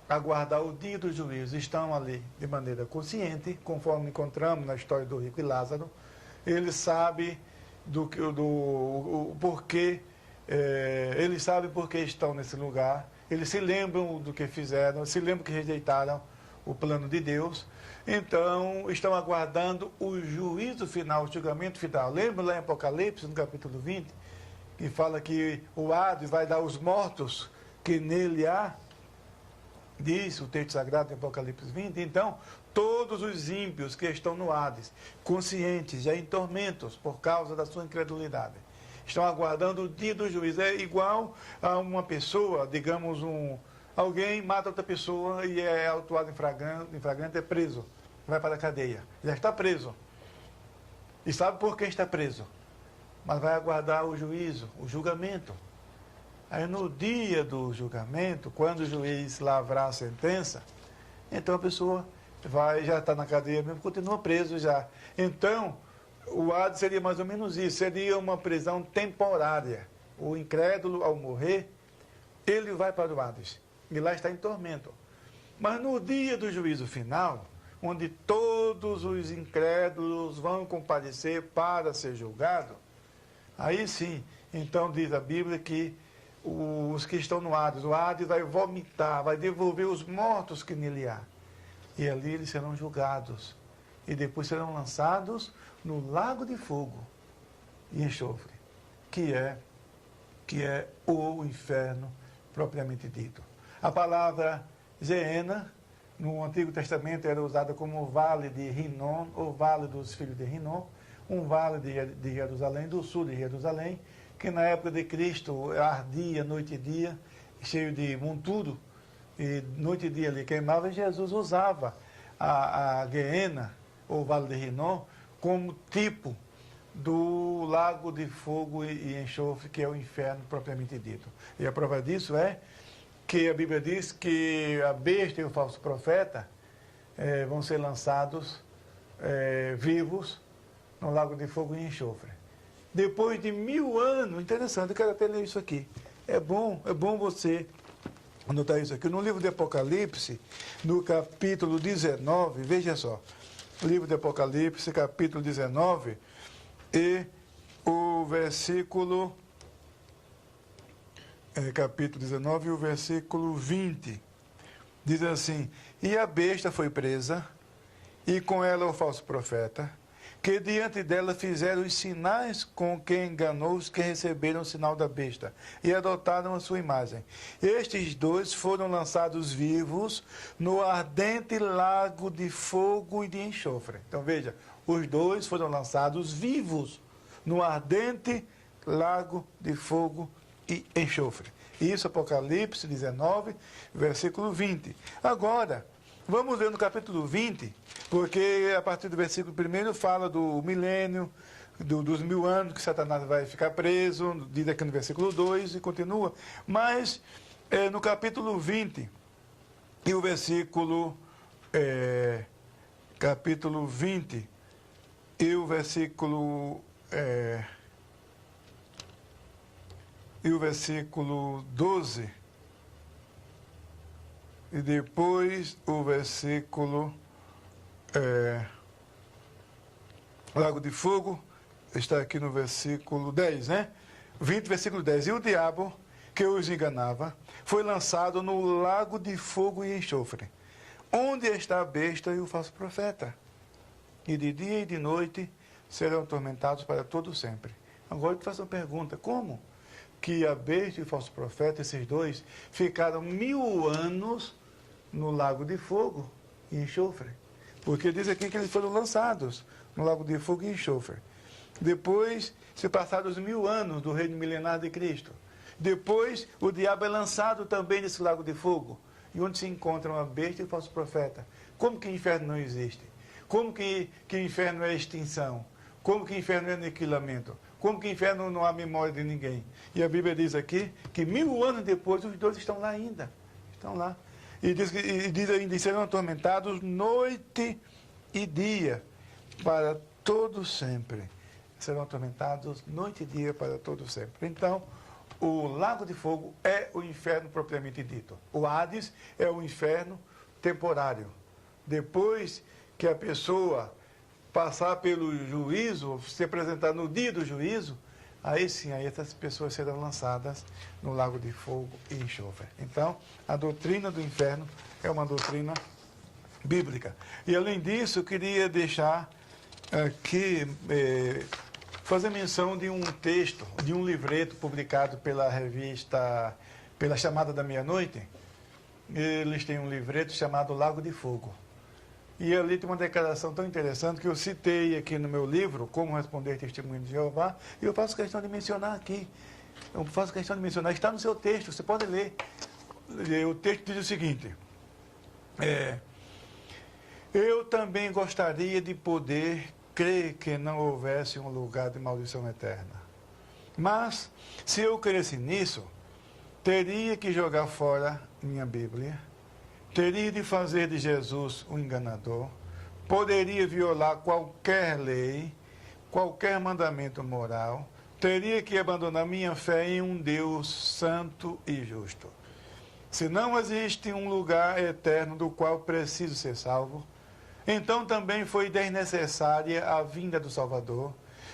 aguardar o dia do juízo. Estão ali de maneira consciente, conforme encontramos na história do rico e Lázaro. Ele sabe o porquê, eles sabem por que estão nesse lugar, eles se lembram do que fizeram, se lembram que rejeitaram o plano de Deus. Então, estão aguardando o juízo final, o julgamento final. Lembra lá em Apocalipse, no capítulo 20, que fala que o Hades vai dar os mortos que nele há? Diz o texto sagrado em Apocalipse 20. Então, todos os ímpios que estão no Hades, conscientes, já em tormentos por causa da sua incredulidade, estão aguardando o dia do juízo. É igual a uma pessoa, digamos, alguém mata outra pessoa e é autuado em flagrante, é preso, vai para a cadeia, já está preso. E sabe por que está preso? Mas vai aguardar o juízo, o julgamento. Aí no dia do julgamento, quando o juiz lavrar a sentença, então a pessoa já está na cadeia mesmo, continua preso já. Então, o Hades seria mais ou menos isso, seria uma prisão temporária. O incrédulo, ao morrer, ele vai para o Hades, e lá está em tormento. Mas no dia do juízo final, onde todos os incrédulos vão comparecer para ser julgados, aí sim, então diz a Bíblia que os que estão no Hades, o Hades vai vomitar, vai devolver os mortos que nele há. E ali eles serão julgados. E depois serão lançados no lago de fogo e enxofre, que é o inferno propriamente dito. A palavra Geena, no Antigo Testamento, era usada como vale de Rinom, ou vale dos filhos de Rinom, um vale de Jerusalém, do sul de Jerusalém, que na época de Cristo ardia noite e dia, cheio de montudo, e noite e dia ali queimava, e Jesus usava a Geena, ou Vale de Rinom, como tipo do lago de fogo e enxofre, que é o inferno propriamente dito. E a prova disso é que a Bíblia diz que a besta e o falso profeta vão ser lançados vivos no lago de fogo e enxofre. Depois de 1000 anos, interessante, eu quero até ler isso aqui. É bom você anotar isso aqui. No livro de Apocalipse, no capítulo 19, veja só. Livro de Apocalipse, capítulo 19, e o versículo... capítulo 19, o versículo 20. Diz assim: E a besta foi presa, e com ela o falso profeta, que diante dela fizeram os sinais com que enganou os que receberam o sinal da besta e adotaram a sua imagem. Estes dois foram lançados vivos no ardente lago de fogo e de enxofre. Então veja, os dois foram lançados vivos no ardente lago de fogo e enxofre. Isso, Apocalipse 19, versículo 20. Agora, vamos ver no capítulo 20, porque a partir do versículo 1 fala do milênio, dos 1000 anos que Satanás vai ficar preso, diz aqui no versículo 2 e continua. Mas no capítulo 20 e o versículo capítulo 20 e o versículo e o versículo 12, e depois o versículo lago de fogo, está aqui no versículo 10, né? 20, versículo 10. E o diabo, que os enganava, foi lançado no lago de fogo e enxofre, onde está a besta e o falso profeta. E de dia e de noite serão atormentados para todo sempre. Agora eu te faço uma pergunta: como que a besta e o falso profeta, esses dois, ficaram 1000 anos no lago de fogo e enxofre? Porque diz aqui que eles foram lançados no lago de fogo e enxofre. Depois se passaram os 1000 anos do reino milenar de Cristo. Depois o diabo é lançado também nesse lago de fogo. E onde se encontram a besta e o falso profeta? Como que o inferno não existe? Como que o inferno é extinção? Como que o inferno é aniquilamento? Como que o inferno não há memória de ninguém? E a Bíblia diz aqui que 1000 anos depois os dois estão lá ainda. Estão lá. E diz ainda: serão atormentados noite e dia, para todo sempre. serão atormentados noite e dia para todo sempre. Então, o lago de fogo é o inferno propriamente dito. O Hades é o inferno temporário. Depois que a pessoa passar pelo juízo, se apresentar no dia do juízo, aí sim, aí essas pessoas serão lançadas no lago de fogo e enxofre. Então, a doutrina do inferno é uma doutrina bíblica. E além disso, eu queria deixar aqui, fazer menção de um texto, de um livreto publicado pela revista, pela Chamada da Meia-Noite. Eles têm um livreto chamado Lago de Fogo. E ali tem uma declaração tão interessante que eu citei aqui no meu livro, Como Responder Testemunho de Jeová, e eu faço questão de mencionar aqui. Eu faço questão de mencionar, está no seu texto, você pode ler. O texto diz o seguinte: eu também gostaria de poder crer que não houvesse um lugar de maldição eterna. Mas, se eu cresce nisso, teria que jogar fora minha Bíblia, teria de fazer de Jesus um enganador, poderia violar qualquer lei, qualquer mandamento moral, teria que abandonar minha fé em um Deus santo e justo. Se não existe um lugar eterno do qual preciso ser salvo, então também foi desnecessária a vinda do Salvador.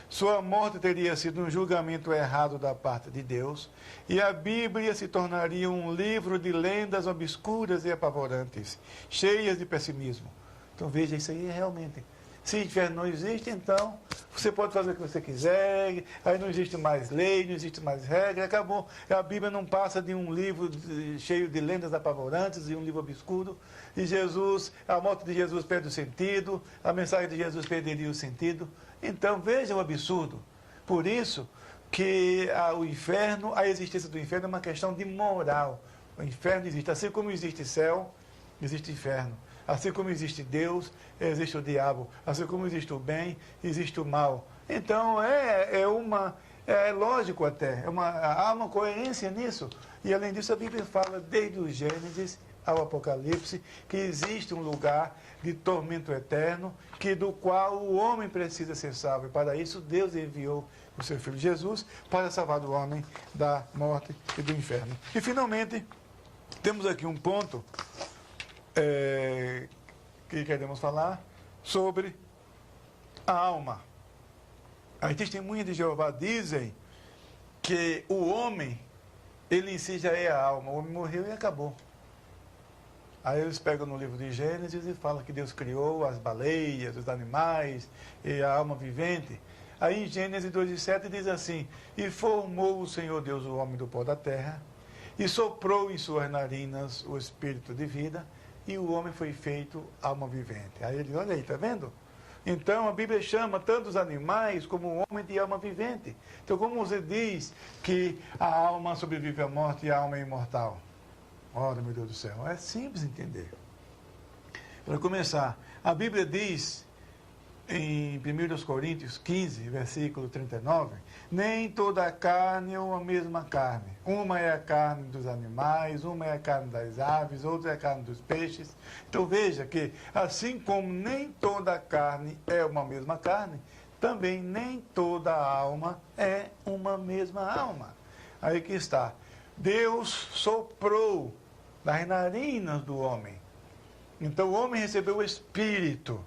Sua morte teria sido um julgamento errado da parte de Deus, e a Bíblia se tornaria um livro de lendas obscuras e apavorantes, cheias de pessimismo. Então veja, isso aí realmente. Se o inferno não existe, então você pode fazer o que você quiser, aí não existe mais lei, não existe mais regra, acabou. A Bíblia não passa de um livro cheio de lendas apavorantes e um livro obscuro. E Jesus, a morte de Jesus perde o sentido, a mensagem de Jesus perderia o sentido. Então veja o absurdo. Por isso que o inferno, a existência do inferno é uma questão de moral. O inferno existe, assim como existe céu, existe inferno. Assim como existe Deus, existe o diabo. Assim como existe o bem, existe o mal. Então, é lógico até. Há uma coerência nisso. E, além disso, a Bíblia fala, desde o Gênesis ao Apocalipse, que existe um lugar de tormento eterno, do qual o homem precisa ser salvo. E, para isso, Deus enviou o seu Filho Jesus para salvar o homem da morte e do inferno. E, finalmente, temos aqui um ponto que queremos falar sobre a alma. As testemunhas de Jeová dizem que o homem, ele em si já é a alma. O homem morreu e acabou. Aí eles pegam no livro de Gênesis e falam que Deus criou as baleias, os animais e a alma vivente. Aí em Gênesis 2:7 diz assim: e formou o Senhor Deus o homem do pó da terra, e soprou em suas narinas o espírito de vida, e o homem foi feito alma vivente. Aí ele, olha aí, está vendo? Então a Bíblia chama tanto os animais como o homem de alma vivente. Então como você diz que a alma sobrevive à morte e a alma é imortal? Ora, meu Deus do céu, é simples entender. Para começar, a Bíblia diz em 1 Coríntios 15, versículo 39, nem toda a carne é uma mesma carne. Uma é a carne dos animais, uma é a carne das aves, outra é a carne dos peixes. Então veja que, assim como nem toda a carne é uma mesma carne, também nem toda a alma é uma mesma alma. Aí que está. Deus soprou nas narinas do homem. Então o homem recebeu o Espírito.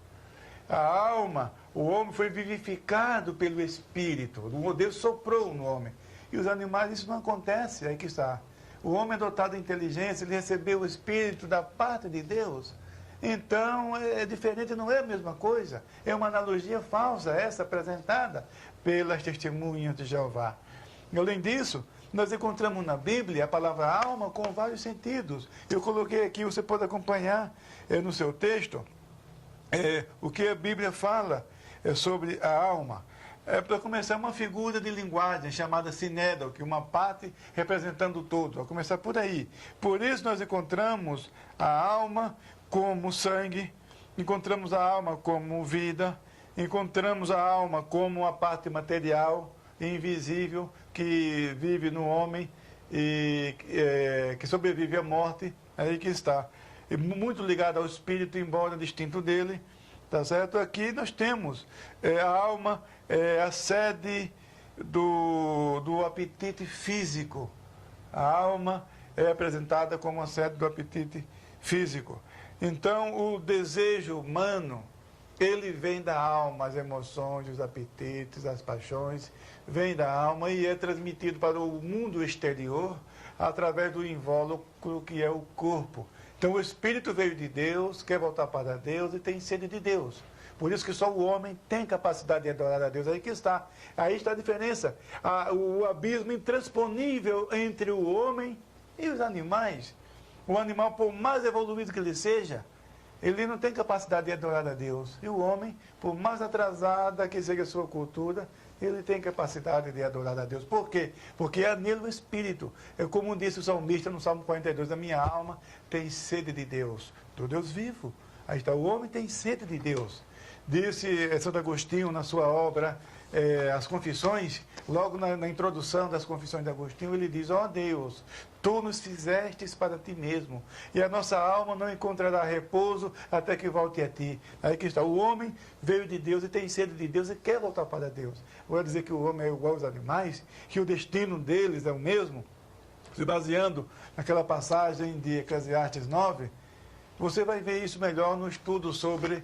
A alma, o homem foi vivificado pelo Espírito. Deus soprou no homem. E os animais, isso não acontece. Aí que está. O homem é dotado de inteligência, ele recebeu o Espírito da parte de Deus. Então, é diferente, não é a mesma coisa. É uma analogia falsa, essa apresentada pelas testemunhas de Jeová. E, além disso, nós encontramos na Bíblia a palavra alma com vários sentidos. Eu coloquei aqui, você pode acompanhar no seu texto, o que a Bíblia fala sobre a alma. Para começar, uma figura de linguagem chamada sinédal, que é uma parte representando o todo. Vou começar por aí. Por isso nós encontramos a alma como sangue, encontramos a alma como vida, encontramos a alma como a parte material e invisível que vive no homem e que sobrevive à morte. Aí que está. Muito ligado ao espírito, embora distinto dele. Tá certo? Aqui nós temos a alma, a sede do apetite físico. A alma é apresentada como a sede do apetite físico. Então, o desejo humano, ele vem da alma, as emoções, os apetites, as paixões, vem da alma e é transmitido para o mundo exterior através do invólucro que é o corpo. Então, o espírito veio de Deus, quer voltar para Deus e tem sede de Deus. Por isso que só o homem tem capacidade de adorar a Deus. Aí que está. Aí está a diferença. O abismo intransponível entre o homem e os animais. O animal, por mais evoluído que ele seja, ele não tem capacidade de adorar a Deus. E o homem, por mais atrasada que seja a sua cultura, ele tem capacidade de adorar a Deus. Por quê? Porque é nele o Espírito. É como disse o salmista no Salmo 42, a minha alma tem sede de Deus, do Deus vivo. Aí está, o homem tem sede de Deus. Disse Santo Agostinho na sua obra, As Confissões, logo na introdução das Confissões de Agostinho, ele diz, ó Deus, tu nos fizestes para ti mesmo, e a nossa alma não encontrará repouso até que volte a ti. Aí que está, o homem veio de Deus e tem sede de Deus e quer voltar para Deus. Vou dizer que o homem é igual aos animais, que o destino deles é o mesmo, se baseando naquela passagem de Eclesiastes 9, você vai ver isso melhor no estudo sobre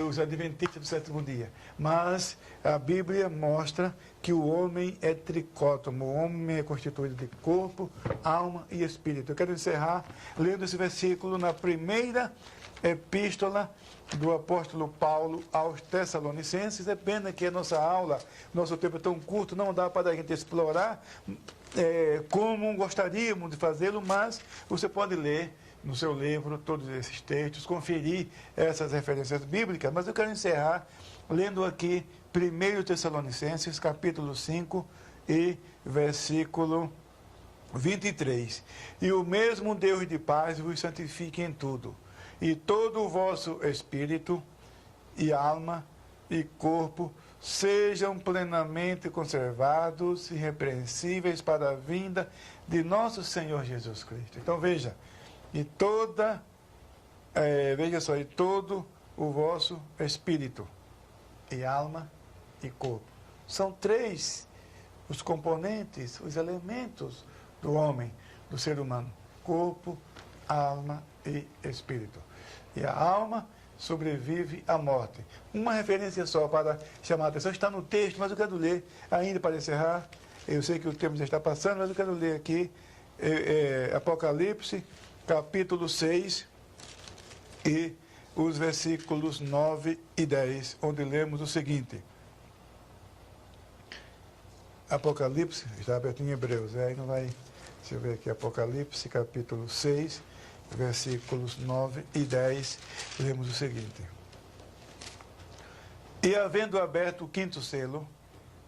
os adventistas do sétimo dia. Mas a Bíblia mostra que o homem é tricótomo. O homem é constituído de corpo, alma e espírito. Eu quero encerrar lendo esse versículo na primeira epístola do apóstolo Paulo aos Tessalonicenses. É pena que a nossa aula, nosso tempo é tão curto, não dá para a gente explorar como gostaríamos de fazê-lo, mas você pode ler no seu livro todos esses textos, conferir essas referências bíblicas, mas eu quero encerrar lendo aqui 1 Tessalonicenses, capítulo 5 e versículo 23. E o mesmo Deus de paz vos santifique em tudo, e todo o vosso espírito e alma e corpo sejam plenamente conservados e irrepreensíveis para a vinda de nosso Senhor Jesus Cristo. Então veja, e todo o vosso espírito e alma e corpo. São três os componentes, os elementos do homem, do ser humano. Corpo, alma e espírito. E a alma sobrevive à morte. Uma referência só para chamar a atenção, está no texto, mas eu quero ler ainda para encerrar. Eu sei que o tempo já está passando, mas eu quero ler aqui Apocalipse, capítulo 6 e os versículos 9 e 10, onde lemos o seguinte. Apocalipse, está aberto em Hebreus, aí não vai, deixa eu ver aqui, Apocalipse, capítulo 6, versículos 9 e 10, lemos o seguinte. E havendo aberto o quinto selo,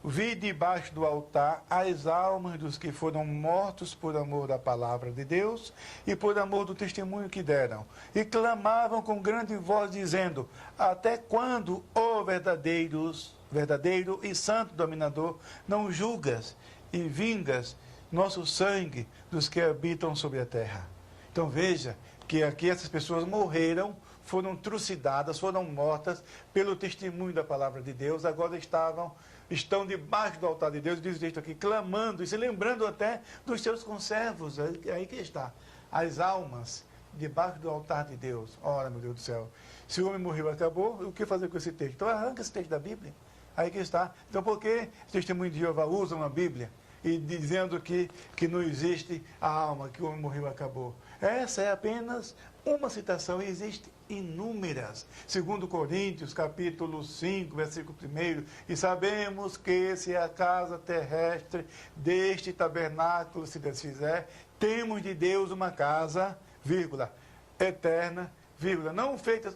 vi debaixo do altar as almas dos que foram mortos por amor da palavra de Deus e por amor do testemunho que deram. E clamavam com grande voz, dizendo, até quando, ó verdadeiro e santo dominador, não julgas e vingas nosso sangue dos que habitam sobre a terra? Então veja que aqui essas pessoas morreram, foram trucidadas, foram mortas pelo testemunho da palavra de Deus, agora estão debaixo do altar de Deus, diz o texto aqui, clamando e se lembrando até dos seus conservos, aí que está, as almas debaixo do altar de Deus. Ora, meu Deus do céu, se o homem morreu, acabou, o que fazer com esse texto? Então arranca esse texto da Bíblia, aí que está. Então por que o testemunho de Jeová usa uma Bíblia e dizendo que não existe a alma, que o homem morreu, acabou? Essa é apenas uma citação, e existe inúmeras. 2 Coríntios, capítulo 5, versículo 1, e sabemos que se a casa terrestre deste tabernáculo se desfizer, temos de Deus uma casa, vírgula, eterna, vírgula, não feita,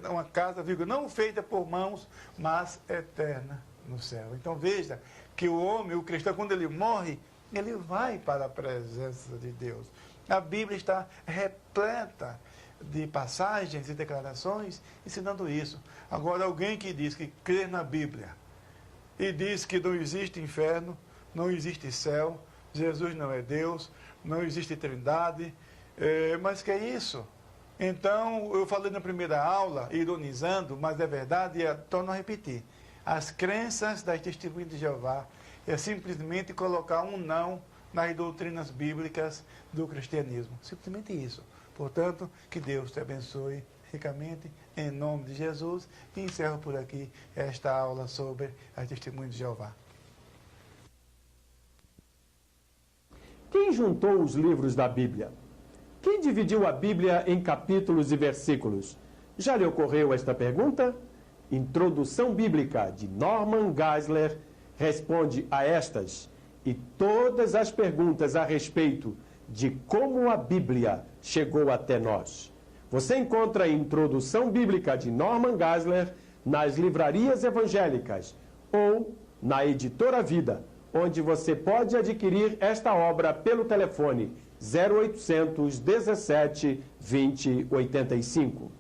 uma casa, vírgula, não feita por mãos, mas eterna no céu. Então veja que o homem, o cristão, quando ele morre, ele vai para a presença de Deus. A Bíblia está repleta de passagens e declarações ensinando isso. Agora, alguém que diz que crê na Bíblia e diz que não existe inferno, não existe céu, Jesus não é Deus, não existe trindade, mas que é isso? Então, eu falei na primeira aula, ironizando, mas é verdade, e torno a repetir. As crenças das Testemunhas de Jeová é simplesmente colocar um não nas doutrinas bíblicas do cristianismo. Simplesmente isso. Portanto, que Deus te abençoe ricamente, em nome de Jesus, e encerro por aqui esta aula sobre as Testemunhas de Jeová. Quem juntou os livros da Bíblia? Quem dividiu a Bíblia em capítulos e versículos? Já lhe ocorreu esta pergunta? Introdução Bíblica, de Norman Geisler, responde a estas e todas as perguntas a respeito de como a Bíblia chegou até nós. Você encontra a Introdução Bíblica de Norman Geisler nas livrarias evangélicas ou na Editora Vida, onde você pode adquirir esta obra pelo telefone 0800 17 20 85.